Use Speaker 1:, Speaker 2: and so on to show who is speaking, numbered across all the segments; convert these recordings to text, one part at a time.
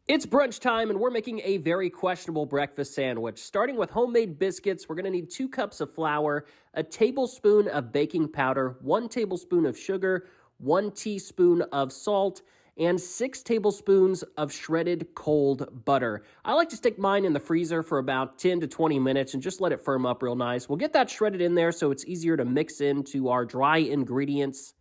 Speaker 1: It's brunch time, and we're making a very questionable breakfast sandwich. Starting with homemade biscuits, we're going to need 2 cups of flour, a tablespoon of baking powder, 1 tablespoon of sugar, 1 teaspoon of salt, and 6 tablespoons of shredded cold butter. I like to stick mine in the freezer for about 10 to 20 minutes and just let it firm up real nice. We'll get that shredded in there so it's easier to mix into our dry ingredients.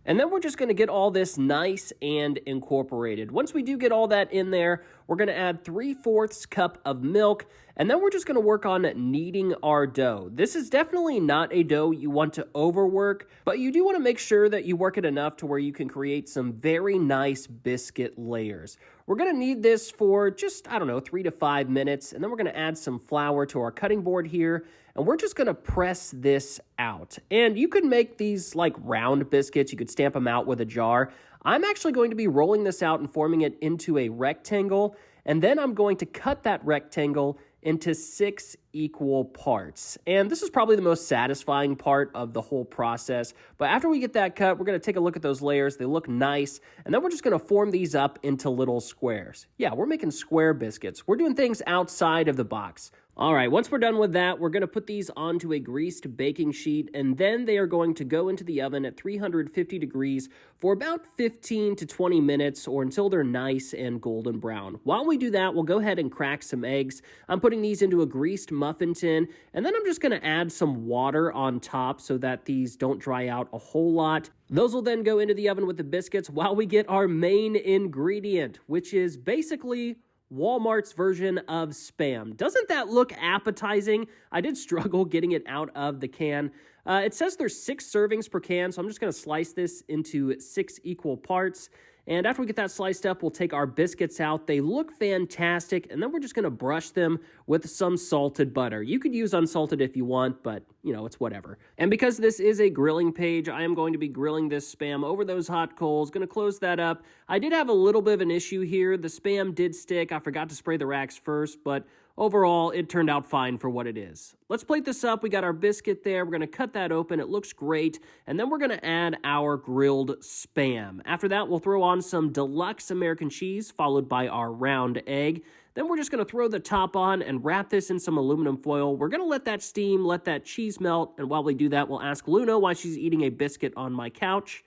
Speaker 1: And then we're just going to get all this nice and incorporated. Once we do get all that in there, we're going to add 3/4 cup of milk, and then we're just going to work on kneading our dough. This is definitely not a dough you want to overwork, but you do want to make sure that you work it enough to where you can create some very nice biscuit layers. We're going to knead this for just, 3 to 5 minutes, and then we're going to add some flour to our cutting board here, and we're just going to press this out. And you could make these like round biscuits. You could stamp them out with a jar. I'm actually going to be rolling this out and forming it into a rectangle, and then I'm going to cut that rectangle into 6 equal parts. And this is probably the most satisfying part of the whole process. But after we get that cut, we're going to take a look at those layers. They look nice. And then we're just going to form these up into little squares. Yeah, we're making square biscuits. We're doing things outside of the box. All right, once we're done with that, we're going to put these onto a greased baking sheet, and then they are going to go into the oven at 350 degrees for about 15 to 20 minutes or until they're nice and golden brown. While we do that, we'll go ahead and crack some eggs. I'm putting these into a greased muffin tin, and then I'm just going to add some water on top so that these don't dry out a whole lot. Those will then go into the oven with the biscuits while we get our main ingredient, which is basically Walmart's version of Spam. Doesn't that look appetizing? I did struggle getting it out of the can. It says there's 6 servings per can, so I'm just going to slice this into 6 equal parts. And after we get that sliced up, we'll take our biscuits out. They look fantastic, and then we're just going to brush them with some salted butter. You could use unsalted if you want, but, it's whatever. And because this is a grilling page, I am going to be grilling this Spam over those hot coals. Going to close that up. I did have a little bit of an issue here. The Spam did stick. I forgot to spray the racks first, but overall, it turned out fine for what it is. Let's plate this up. We got our biscuit there. We're going to cut that open. It looks great. And then we're going to add our grilled Spam. After that, we'll throw on some deluxe American cheese, followed by our round egg. Then we're just going to throw the top on and wrap this in some aluminum foil. We're going to let that steam, let that cheese melt. And while we do that, we'll ask Luna why she's eating a biscuit on my couch.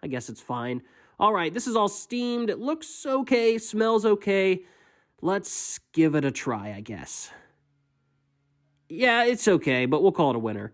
Speaker 1: I guess it's fine. All right, this is all steamed. It looks okay, smells okay. Let's give it a try, I guess. Yeah, it's okay, but we'll call it a winner.